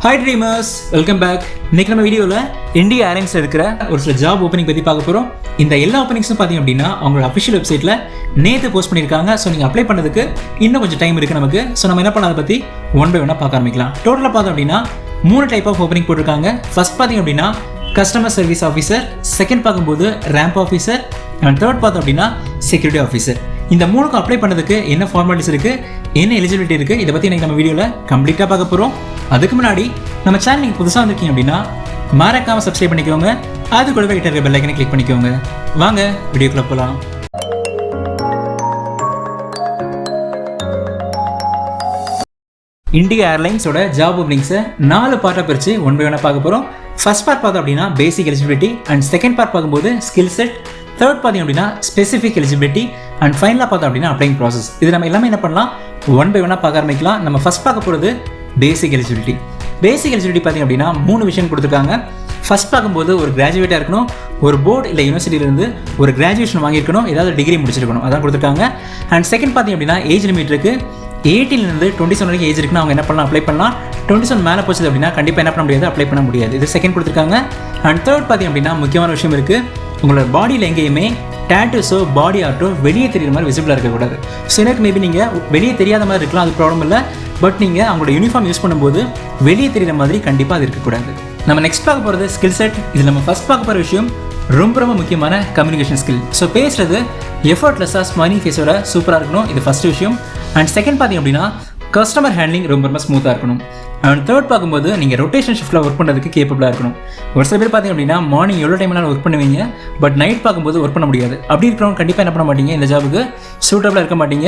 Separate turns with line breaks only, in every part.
Hi dreamers, welcome back. இன்னைக்கு நம்ம வீடியோவில் இண்டிகோ ஏர்லைன்ஸ் இருக்கிற ஒரு சில ஜாப் ஓப்பனிங் பற்றி பார்க்க போகிறோம். இந்த எல்லா ஓப்பனிங்ஸும் பார்த்தீங்க அப்படின்னா அவங்களோட அஃபிஷியல் வெப்சைட்டில் நேற்று போஸ்ட் பண்ணியிருக்காங்க. ஸோ நீங்கள் அப்ளை பண்ணதுக்கு இன்னும் கொஞ்சம் டைம் இருக்குது நமக்கு. ஸோ நம்ம என்ன பண்ண அதை பற்றி ஒன் பை ஒன்னாக பார்க்க ஆரம்பிக்கலாம். டோட்டலாக பார்த்தோம் அப்படின்னா 3 டைப் ஆஃப் ஓப்பனிங் போட்டிருக்காங்க. ஃபர்ஸ்ட் பார்த்தீங்க அப்படின்னா கஸ்டமர் சர்வீஸ் ஆஃபீஸர், செகண்ட் பார்க்கும்போது ரேம்ப் ஆஃபீஸர், அண்ட் தேர்ட் பார்த்தோம் அப்படின்னா செக்யூரிட்டி ஆஃபீஸர். இந்த 3க்கும் அப்ளை பண்ணதுக்கு என்ன ஃபார்மாலிட்டிஸ் இருக்குது, என்ன எலிஜிபிலிட்டி இருக்குது, இதை பற்றி இன்றைக்கி நம்ம வீடியோவில் கம்ப்ளீட்டாக பார்க்க போகிறோம். அதுக்கு முன்னாடி நம்ம சேனல் நீங்கள் புதுசாக வந்திருக்கீங்க அப்படின்னா மறக்காமல் சப்ஸ்கிரைப் பண்ணிக்கோங்க. அது கூடவே கிட்ட இருக்க பெல் ஐக்கனை கிளிக் பண்ணிக்கோங்க. வாங்க வீடியோக்குள்ள போகலாம். இண்டிகோ ஏர்லைன்ஸோட ஜாப் ஓப்பனிங்ஸை 4 பார்ட்டாக பிரித்து ஒன் பை ஒன்னாக பார்க்க போகிறோம். ஃபர்ஸ்ட் பார்ட் பார்த்தோம் அப்படின்னா பேசிக் எலிஜிபிலிட்டி, அண்ட் செகண்ட் பார்ட் பார்க்கும்போது ஸ்கில் செட், தேர்ட் பார்த்தீங்க அப்படின்னா ஸ்பெசிஃபிக் எலிஜிபிலிட்டி, அண்ட் ஃபைனலாக பார்த்தோம் அப்படின்னா அப்ளைங் ப்ராசஸ். இது நம்ம எல்லாமே என்ன பண்ணலாம், ஒன் பை ஒன்னாக பார்க்க ஆரம்பிக்கலாம். நம்ம ஃபர்ஸ்ட் பார்க்க போகிறது பேசிக் எலிஜிபிலிட்டி. பேசிக் எலிஜிபிலிட்டி பார்த்தீங்க அப்படின்னா 3 விஷயம் கொடுத்துருக்காங்க. ஃபர்ஸ்ட் பார்க்கும்போது ஒரு கிராஜுவேட்டாக இருக்கணும், ஒரு போர்டு இல்லை யூனிவர்சிட்டியிலேருந்து ஒரு கிராஜுவேஷன் வாங்கியிருக்கணும், ஏதாவது டிகிரி முடிச்சிருக்கணும், அதான் கொடுத்துருக்காங்க. அண்ட் செகண்ட் பார்த்தீங்க அப்படின்னா ஏஜ் லிமிட் இருக்குது. 18லேருந்து 27 வரைக்கும் ஏஜ் இருக்குன்னா அவங்க என்ன பண்ணலாம், அப்ளை பண்ணலாம். 27 மேலே போச்சு அப்படின்னா கண்டிப்பாக என்ன பண்ண முடியாது, அப்ளை பண்ண முடியாது. இது செகண்ட் கொடுத்துருக்காங்க. அண்ட் தேர்ட் பார்த்தீங்க அப்படின்னா முக்கியமான விஷயம் இருக்குது, உங்களோட பாடியில் எங்கேயுமே டேட்டூஸோ பாடி ஆர்ட்டோ வெளியே தெரியுற மாதிரி விசிபிளாக இருக்கக்கூடாது. சிலருக்கு மேபி நீங்கள் வெளியே தெரியாத மாதிரி இருக்கலாம், அது ப்ராப்ளம் இல்லை. பட் நீங்கள் அவங்களோட யூனிஃபார்ம் யூஸ் பண்ணும்போது வெளியே தெரியுற மாதிரி கண்டிப்பாக அது இருக்கக்கூடாது. நம்ம நெக்ஸ்ட் பார்க்க போகிறது ஸ்கில் செட். இதில் நம்ம ஃபர்ஸ்ட் பார்க்க போகிற விஷயம் ரொம்ப முக்கியமான கம்யூனிகேஷன் ஸ்கில். ஸோ பேசுறது எஃபர்ட்லெஸ்ஸாக ஸ்மைலிங் ஃபேஸோட சூப்பராக இருக்கணும், இது ஃபர்ஸ்ட் விஷயம். அண்ட் செகண்ட் பார்த்தீங்க அப்படின்னா கஸ்டமர் ஹேண்ட்லிங் ரொம்ப ஸ்மூத்தாக இருக்கணும். அண்ட் தேர்ட் பார்க்கும்போது நீங்கள் ரொட்டேஷன் ஷிஃப்ட்டில் ஒர்க் பண்ணுறதுக்கு கேப்பபிளாக இருக்கணும். ஒரு சில பேர் பார்த்தீங்க அப்படின்னா மார்னிங் எவ்வளோ டைம்லாம் ஒர்க் பண்ணுவீங்க, பட் நைட் பார்க்கும்போது ஒர்க் பண்ண முடியாது. அப்படி இருக்கிறவங்க கண்டிப்பாக என்ன பண்ண மாட்டீங்க, இந்த ஜாபுக்கு சூட்டபிளாக இருக்க மாட்டீங்க.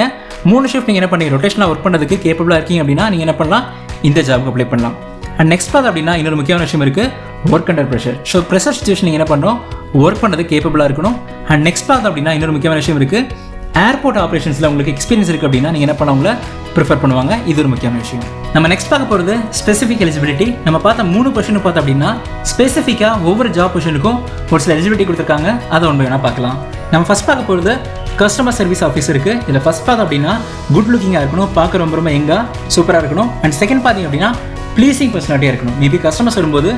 3 ஷிஃப்ட் நீங்கள் என்ன பண்ணி ரொட்டேஷனாக ஒர்க் பண்ணுறதுக்கு கேப்பபிளாக இருக்கீங்க அப்படின்னா நீங்கள் என்ன பண்ணலாம், இந்த ஜாபுக்கு அப்ளை பண்ணலாம். அண்ட் நெக்ஸ்ட் பார்த்து அப்படின்னா இன்னொரு முக்கியமான விஷயம் இருக்குது, work under pressure. So pressure situation நீங்கள் என்ன பண்ணணும், ஒர்க் பண்ணுறது கேப்பபிளாக இருக்கணும். அண்ட் நெக்ஸ்ட் பார்த்து அப்படின்னா இன்னொரு முக்கியமான விஷயம் இருக்குது, ஏர்போர்ட் ஆப்ரேஷன்ஸில் உங்களுக்கு எக்ஸ்பீரியன்ஸ் இருக்குது அப்படின்னா நீங்கள் என்ன பண்ண உங்களை ப்ரிஃபர் பண்ணுவாங்க. இது ஒரு முக்கியமான விஷயம். நம்ம நெக்ஸ்ட் பார்க்க போகிறது ஸ்பெசிஃபிக் எலிஜிபிலிட்டி. நம்ம பார்த்த 3 பொசிஷன் பார்த்தோம் அப்படின்னா ஸ்பெசிஃபிக்காக ஒவ்வொரு ஜாப் பொசிஷனுக்கும் ஒரு சில எலிஜிபிலிட்டி கொடுத்துருக்காங்க, அதை ஒன்று வேணால் பார்க்கலாம். நம்ம ஃபர்ஸ்ட் பார்க்க போகிறது கஸ்டமர் சர்வீஸ் ஆஃபீஸருக்கு. இதில் ஃபர்ஸ்ட் பார்த்தோம் அப்படின்னா குட் லுக்கிங்காக இருக்கணும், பார்க்க ரொம்ப எங்காக சூப்பராக இருக்கணும். அண்ட் செகண்ட் பார்த்தீங்க அப்படின்னா ப்ளீஸிங் பர்சனாலிட்டியாக இருக்கணும். மேபி கஸ்டமர்ஸ் வரும்போது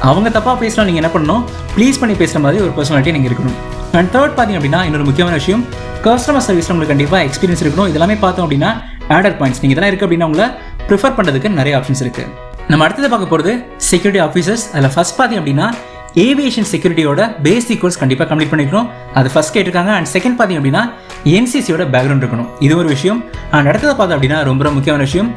அவங்க தப்பாக பேசினா நீங்கள் என்ன பண்ணணும், ப்ளீஸ் பண்ணி பேசுகிற மாதிரி ஒரு பர்சனாலிட்டி நீங்கள் இருக்கணும். அண்ட் தேர்ட் பார்த்தீங்க அப்படின்னா இன்னொரு முக்கியமான விஷயம், கஸ்டமர் சர்வீஸில் உங்களுக்கு கண்டிப்பாக எக்ஸ்பீரியன்ஸ் இருக்கணும். இதெல்லாமே பார்த்தோம் அப்படின்னா ஆடட் பாயிண்ட்ஸ். நீங்கள் இதெல்லாம் இருக்குது அப்படின்னா உங்களை ப்ரிஃபர் பண்ணுறதுக்கு நிறைய ஆப்ஷன்ஸ் இருக்குது. நம்ம அடுத்தது பார்க்க போகிறது செக்யூரிட்டி ஆஃபீஸர்ஸ். அதில் ஃபர்ஸ்ட் பார்த்தீங்க அப்படின்னா ஏவியேஷன் செக்யூரிட்டியோட பேசிக் கோர்ஸ் கண்டிப்பாக கம்ப்ளீட் பண்ணிக்கணும், அது ஃபர்ஸ்ட் கேட்டிருக்காங்க. அண்ட் செகண்ட் பார்த்தீங்க அப்படின்னா என்சிசியோட பேக்ரவுண்ட் இருக்கணும், இது ஒரு விஷயம். அண்ட் அடுத்தது பார்த்தோம் அப்படின்னா ரொம்ப முக்கியமான விஷயம்,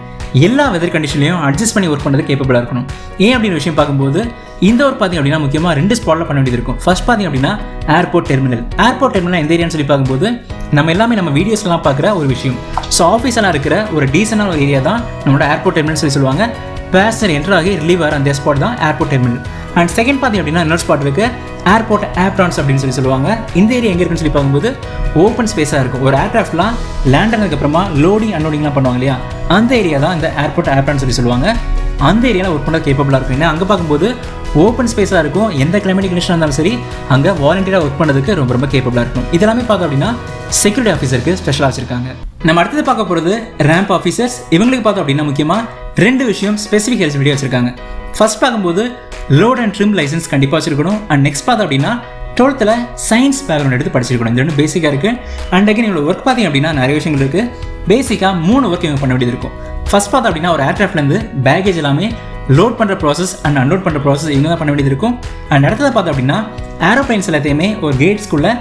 எல்லா வெதர் கண்டிஷன்லையும் அட்ஜஸ்ட் பண்ணி ஒர்க் பண்ணுறது கேப்பபிளாக இருக்கணும். ஏன் அப்படின்னு விஷயம் பார்க்கும்போது இந்த ஒரு பார்த்தீங்க அப்படின்னா முக்கியமாக 2 ஸ்பாட்டில் பண்ண வேண்டியது இருக்கும். ஃபர்ஸ்ட் பார்த்தீங்க அப்படின்னா ஏர்போர்ட் டெர்மினல். ஏர்போர்ட் டெர்மினல் எந்த ஏரியான்னு சொல்லி பார்க்கும்போது நம்ம எல்லாமே நம்ம வீடியோஸ்லாம் பார்க்குற ஒரு விஷயம். ஸோ ஆஃபீஸெல்லாம் இருக்கிற ஒரு டீசெண்டான ஒரு ஏரியா தான் நம்மளோட ஏர்போர்ட் டெர்மினல் சொல்லி சொல்லுவாங்க. பேசஞ்சர் என்டர் ஆகி ரிலீவ் ஆகிற அந்த ஸ்பாட் தான் ஏர்போர்ட் டெர்மினல். அண்ட் செகண்ட் பார்த்தீங்க அப்படின்னா இன்னொரு ஸ்பாட் இருக்குது, ஏர்போர்ட் ஆப்ரான்ஸ் அப்படின்னு சொல்லி சொல்லுவாங்க. இந்த ஏரியா எங்கே இருக்குன்னு சொல்லி பார்க்கும்போது ஓப்பன் ஸ்பேஸாக இருக்கும். ஒரு ஏர்க்ராஃப்ட்லாம் லேண்ட் ஆனதுக்கப்புறமா லோடிங் அன்லோடிங்லாம் பண்ணுவாங்க இல்லையா, அந்த ஏரியா தான் இந்த ஏர்போர்ட் ஆப்ரான்ஸ் சொல்லி சொல்லுவாங்க. அந்த ஏரியாவில் ஒர்க் பண்ண கேப்பபிளாக இருக்கும். ஏன்னா அங்கே பார்க்கும்போது ஓப்பன் ஸ்பேஸாக இருக்கும், எந்த கிளைமேட்டிக் கண்டிஷனாக இருந்தாலும் சரி அங்கே வாலண்டியராக ஒர்க் பண்ணுறதுக்கு ரொம்ப கேப்பபிளாக இருக்கும். இதெல்லாமே பார்த்தோம் அப்படின்னா செக்யூரிட்டி ஆஃபீஸருக்கு ஸ்பெஷலாக வச்சிருக்காங்க. நம்ம அடுத்தது பார்க்க போகிறது ரேம்ப் ஆஃபீஸர்ஸ். இவங்களுக்கு பார்த்தோம் அப்படின்னா முக்கியமாக 2 விஷயம் ஸ்பெசிஃபிக் எலிஜிபிலிட்டி வச்சிருக்காங்க. ஃபர்ஸ்ட் பார்க்கும்போது லோட் அண்ட் ட்ரிம் லைசன்ஸ் கண்டிப்பாக வச்சிருக்கணும். அண்ட் நெக்ஸ்ட் பார்த்தோம் அப்படின்னா 12th சயின்ஸ் பேக்ரவுண்ட் எடுத்து படிச்சிருக்கணும். இந்த 2 பேசிக்காக இருக்குது. அண்ட் அகைன் இவங்க ஒர்க் பார்த்தீங்க அப்படின்னா நிறைய விஷயங்கள் இருக்குது. பேசிக்காக 3 ஒர்க் இவங்க பண்ண வேண்டியது இருக்கும். ஃபர்ஸ்ட் பார்த்தோம் அப்படின்னா ஒரு ஏர்க்ராஃப்ட்லேருந்து பேகேஜ் எல்லாமே லோட் பண்ணுற ப்ராசஸ் அண்ட் அன்லோட் பண்ணுற ப்ராசஸ் இவங்க தான் பண்ண வேண்டியது இருக்கும். அண்ட் அடுத்ததை பார்த்தோம் அப்படின்னா ஏரோப்ளைன்ஸ் எல்லாத்தையுமே ஒரு கேட்ஸ்குள்ளே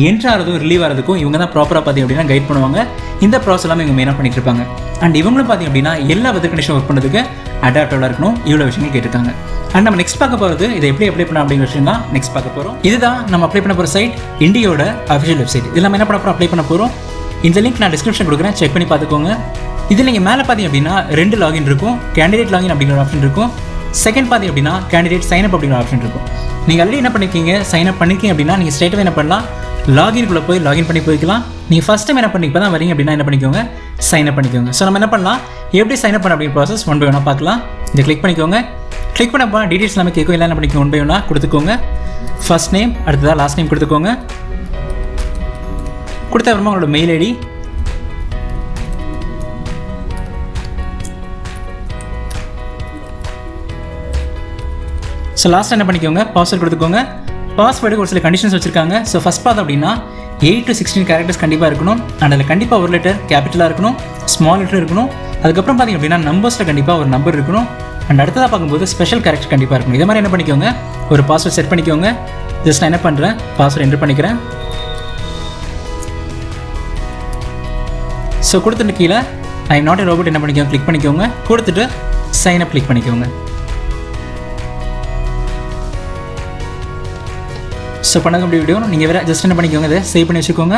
என்ட்ரு ஆகிறதும் ரிலீவ் ஆகிறதுக்கும் இவங்க தான் ப்ராப்பராக பார்த்தீங்க அப்படின்னா கைட் பண்ணுவாங்க. இந்த ப்ராசஸ் எல்லாமே இவங்க மெயினாக பண்ணிட்டு இருப்பாங்க. அண்ட் இவங்களும் பார்த்தீங்க அப்படின்னா எல்லா வெதர் கண்டிஷன் ஒர்க் பண்ணுறதுக்கு அடாப்டபிளாக இருக்கணும். இவ்வளோ விஷயங்கள் கேட்டிருக்காங்க. அண்ட் நம்ம நெக்ஸ்ட் பார்க்க போகிறது இதை எப்படி அப்ளை பண்ண அப்படிங்கிற விஷயம் தான் நெக்ஸ்ட் பார்க்க போகிறோம். இதுதான் நம்ம அப்ளை பண்ண போகிற சைட், இண்டியோட அஃபிஷியல் வெப்சைட். இதில் நம்ம என்ன பண்ண போகிறோம், அப்ளை பண்ண போகிறோம். இந்த லிங்க் நான் டிஸ்கிரிப்ஷன் கொடுக்குறேன், செக் பண்ணி பார்த்துக்கோங்க. இதில் நீங்கள் மேலே பார்த்தீங்க அப்படின்னா 2 லாகின் இருக்கும், கேண்டிடேட் லாகின் அப்படிங்கிற ஆப்ஷன் இருக்கும். செகண்ட் பார்த்தீங்க அப்படின்னா கேண்டிடேட் சைன் அப் அப்படிங்கிற ஆப்ஷன் இருக்கும். நீங்கள் ஆல்ரெடி என்ன பண்ணிருக்கீங்க, சைன் அப் பண்ணிருக்கீங்க அப்படின்னா நீங்கள் ஸ்ட்ரைட்டாக என்ன பண்ணலாம், லாகின்குள்ளே போய் லாகின் பண்ணி போய்க்கலாம். நீங்கள் ஃபஸ்ட் டைம் என்ன பண்ணி இப்போ தான் வரீங்க அப்படின்னா என்ன பண்ணிக்கோங்க, சைன் அப் பண்ணிக்கோங்க. ஸோ நம்ம என்ன பண்ணலாம், எப்படி சைன் அப் பண்ண அப்படிங்கிற ப்ராசஸ் ஒன் பை ஒன்னாக பார்க்கலாம். இதை கிளிக் பண்ணிக்கோங்க. கிளிக் பண்ணப்போ டீட்டெயில்ஸ் எல்லாமே கேட்கும், எல்லாம் என்ன பண்ணிக்கோங்க, ஒன் பை ஒன்னாக கொடுத்துக்கோங்க. ஃபர்ஸ்ட் நேம், அடுத்ததாக லாஸ்ட் நேம் கொடுத்துக்கோங்க. கொடுத்த அப்புறமா உங்களோட மெயில் ஐடி, ஸோ லாஸ்ட் என்ன பண்ணிக்கோங்க, பாஸ்வேர்டு கொடுத்துக்கோங்க. பாஸ்வேர்டுக்கு ஒரு சில கண்டிஷன்ஸ் வச்சுருக்காங்க. ஸோ ஃபஸ்ட் பார்த்தோம் அப்படின்னா 8 to 16 கேரக்டர்ஸ் கண்டிப்பாக இருக்கணும். அண்ட் அதில் கண்டிப்பாக ஒரு லெட்டர் கேபிட்டலாக இருக்கணும், ஸ்மால் லெட்டர் இருக்கணும். அதுக்கப்புறம் பார்த்திங்க அப்படின்னா நம்பர்ஸில் கண்டிப்பாக ஒரு நம்பர் இருக்கணும். அண்ட் அடுத்ததாக பார்க்கும்போது ஸ்பெஷல் கேரக்டர் கண்டிப்பாக இருக்கணும். இதே மாதிரி என்ன பண்ணிக்கோங்க, ஒரு பாஸ்வேர்ட் செட் பண்ணிக்கோங்க. ஜஸ்ட் நான் என்ன பண்ணுறேன், பாஸ்வேர்ட் என்டர் பண்ணிக்கிறேன். ஸோ கொடுத்துட்டு கீழே I am not a robot என்ன பண்ணிக்கோங்க, கிளிக் பண்ணிக்கோங்க. கொடுத்துட்டு சைன் அப் கிளிக் பண்ணிக்கோங்க. ஸோ பண்ண வீடியோ நீங்கள் வேறு ஜஸ்ட் என்ன பண்ணிக்கோங்க, இதை சேவ் பண்ணி வச்சுக்கோங்க.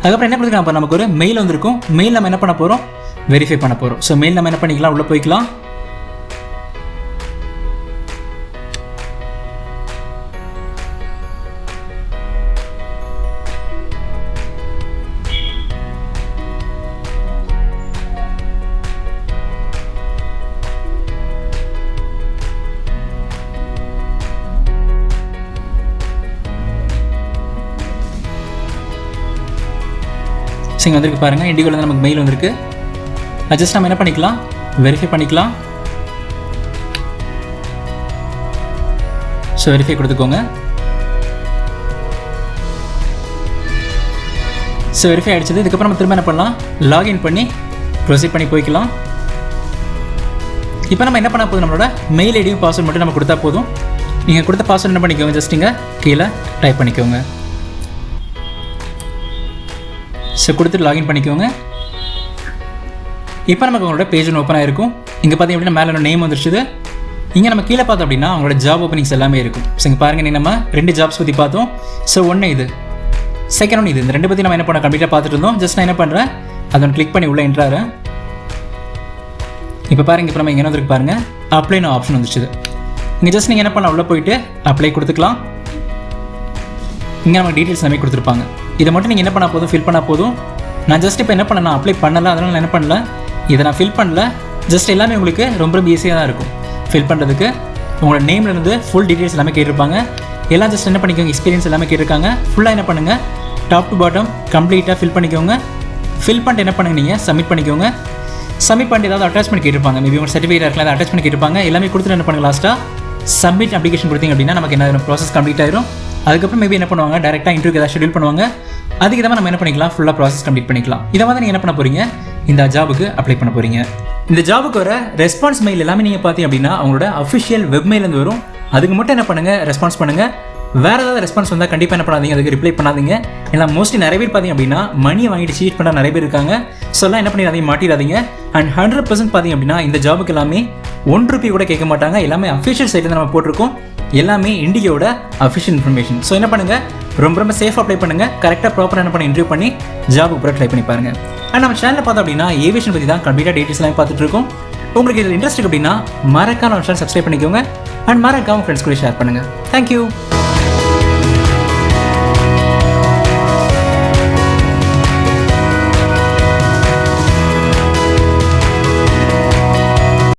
அதுக்கப்புறம் என்ன கொடுத்துக்கலாம், அப்போ நமக்கு ஒரு மெயில் வந்திருக்கும். மெயில் நம்ம என்ன பண்ண போகிறோம், வெரிஃபை பண்ண போகிறோம். ஸோ மெயில் நம்ம என்ன பண்ணிக்கலாம், உள்ளே போய்க்கலாம். இங்கே வந்திருக்கு பாருங்கள், இண்டிகோவில் நமக்கு மெயில் வந்திருக்கு. ஜஸ்ட் நம்ம என்ன பண்ணிக்கலாம், வெரிஃபை பண்ணிக்கலாம். ஸோ வெரிஃபை கொடுத்துக்கோங்க. ஸோ வெரிஃபை ஆகிடுச்சது. இதுக்கப்புறம் நம்ம திரும்ப என்ன பண்ணலாம், லாகின் பண்ணி ப்ரொசீட் பண்ணி போய்க்கலாம். இப்போ நம்ம என்ன பண்ண போதும், நம்மளோட மெயில் ஐடியும் பாஸ்வேர்ட் மட்டும் நம்ம கொடுத்தா போதும். நீங்கள் கொடுத்த பாஸ்வேர்ட் என்ன பண்ணிக்கோங்க, ஜஸ்ட் இங்கே கீழே டைப் பண்ணிக்கோங்க. ஸோ கொடுத்துட்டு லாகின் பண்ணிக்கோங்க. இப்போ நமக்கு உங்களோட பேஜ் ஒன்று ஓப்பன் ஆகிருக்கும். இங்கே பார்த்தீங்க அப்படின்னா மேலே நேம் வந்துருச்சுது. இங்கே நம்ம கீழே பார்த்தோம் அப்படின்னா அவங்களோட ஜாப் ஓப்பனிங்ஸ் எல்லாமே இருக்கும். ஸோ இங்கே பாருங்கள், நம்ம 2 ஜாப்ஸ் பற்றி பார்த்தோம். ஸோ ஒன்று இது, செகண்ட் ஒன்று இது. இந்த 2 பற்றி நம்ம என்ன பண்ண கம்ப்ளீட்டாக பார்த்துட்டு இருந்தோம். ஜஸ்ட் நான் என்ன பண்ணுறேன், அதை ஒன்று கிளிக் பண்ணி உள்ளே என்ட்ராகிறேன். இப்போ பாருங்கள், இப்போ நம்ம இங்கே என்ன வந்துருக்கு பாருங்கள், அப்ளைன்னு ஆப்ஷன் வந்துச்சுது. இங்கே ஜஸ்ட் நீங்கள் என்ன பண்ணலாம், உள்ளே போயிட்டு அப்ளை கொடுத்துக்கலாம். இங்கே நம்ம டீட்டெயில்ஸ் எல்லாமே கொடுத்துருப்பாங்க. இதை மட்டும் நீங்கள் என்ன பண்ணால் போதும், ஃபில் பண்ணால் போதும். நான் ஜஸ்ட் இப்போ என்ன பண்ண, நான் அப்ளை பண்ணலை, அதனால் நான் என்ன பண்ணல, இதை நான் ஃபில் பண்ணல. ஜஸ்ட் எல்லாமே உங்களுக்கு ரொம்ப ஈஸியாக தான் இருக்கும் ஃபில் பண்ணுறதுக்கு. உங்களோட நேம்லேருந்து ஃபுல் டீட்டெயில்ஸ் எல்லாமே கேட்டிருப்பாங்க. எல்லாம் ஜஸ்ட் என்ன பண்ணிக்கோங்க, எக்ஸ்பீரியன்ஸ் எல்லாமே கேட்டிருக்காங்க. ஃபுல்லாக என்ன பண்ணுங்கள், டாப் டு பாட்டம் கம்ப்ளீட்டாக ஃபில் பண்ணிக்கோங்க. ஃபில் பண்ணிட்டு என்ன பண்ணுங்க, நீங்கள் சப்மிட் பண்ணிக்கோங்க. சப்மிட் பண்ணிட்டு ஏதாவது அட்டாச்மெண்ட் கேட்டிருப்பாங்க, மேபி உங்கள் சர்டிஃபிகேட் இருக்கலாம், அதை அட்டாச்மெண்ட் கேட்டிருப்பாங்க. எல்லாமே கொடுத்துட்டு என்ன பண்ணுங்கள், லாஸ்ட்டாக சப்மிட் அப்ளிகேஷன் கொடுத்தீங்க அப்படின்னா நமக்கு என்ன ப்ராசஸ் கம்ப்ளீட் ஆயிரும். அதுக்கப்புறம் மேபி என்ன பண்ணுவாங்க, டேரெக்டாக இன்டர்வியூக்கு ஏதாவது ஷெட்யூல் பண்ணுவாங்க. அதுக்கு இதை நம்ம என்ன பண்ணிக்கலாம், ஃபுல்லாக ப்ராசஸ் கம்ப்ளீட் பண்ணிக்கலாம். இதை வந்து நீங்கள் என்ன பண்ண போகிறீங்க, இந்த ஜாபுக்கு அப்ளை பண்ண போகிறீங்க. இந்த ஜாபுக்கு வர ரெஸ்பான்ஸ் மெயில் எல்லாமே நீங்கள் பார்த்தீங்க அப்படின்னா அவங்களோட அஃபிஷியல் வெப்மெயிலேருந்து வரும். அதுக்கு மட்டும் என்ன பண்ணுங்கள், ரெஸ்பான்ஸ் பண்ணுங்கள். வேறு ஏதாவது ரெஸ்பான்ஸ் வந்தால் கண்டிப்பாக என்ன பண்ணாதீங்க, அதுக்கு ரிப்ளை பண்ணாதீங்க. ஏன்னா மோஸ்ட்லி நிறைய பேர் பார்த்தீங்க அப்படின்னா மணியை வாங்கிட்டு சீட் பண்ண நிறைய பேர் இருக்காங்க. ஸோ எல்லாம் என்ன பண்ணிடாதீங்க, மாட்டிடாதீங்க. அண்ட் 100% பார்த்தீங்க அப்படின்னா இந்த ஜாபுக்கு எல்லாமே ₹1 கூட கேட்க மாட்டாங்க. எல்லாமே அஃபிஷியல் சைட்டில் நம்ம போட்டிருக்கோம். எல்லாமே இண்டிகோட அஃபிஷியல் இன்ஃபர்மேஷன். ஸோ என்ன பண்ணுங்கள், ரொம்ப சேஃபாக அப்ளை பண்ணுங்கள். கரெக்டாக ப்ராப்பராக என்ன பண்ணி இன்டர்வியூ பண்ணி ஜாபுக்கு கூட ட்ரை பண்ணி பாருங்கள். அண்ட் நம்ம சேனலில் பார்த்தோம் அப்படின்னா ஏவியேஷன் பற்றி தான் கம்ப்ளீட்டாக டீட்டெயில்ஸ் எல்லாம் பார்த்துட்டு இருக்கோம். உங்களுக்கு இதில் இன்ட்ரெஸ்ட் அப்படின்னா மறக்காம நம்ம சேனல் சப்ஸ்கிரைப் பண்ணிக்கோங்க. அண்ட் மறக்காம ஃப்ரெண்ட்ஸ் கூட ஷேர் பண்ணுங்கள். தேங்க்யூ.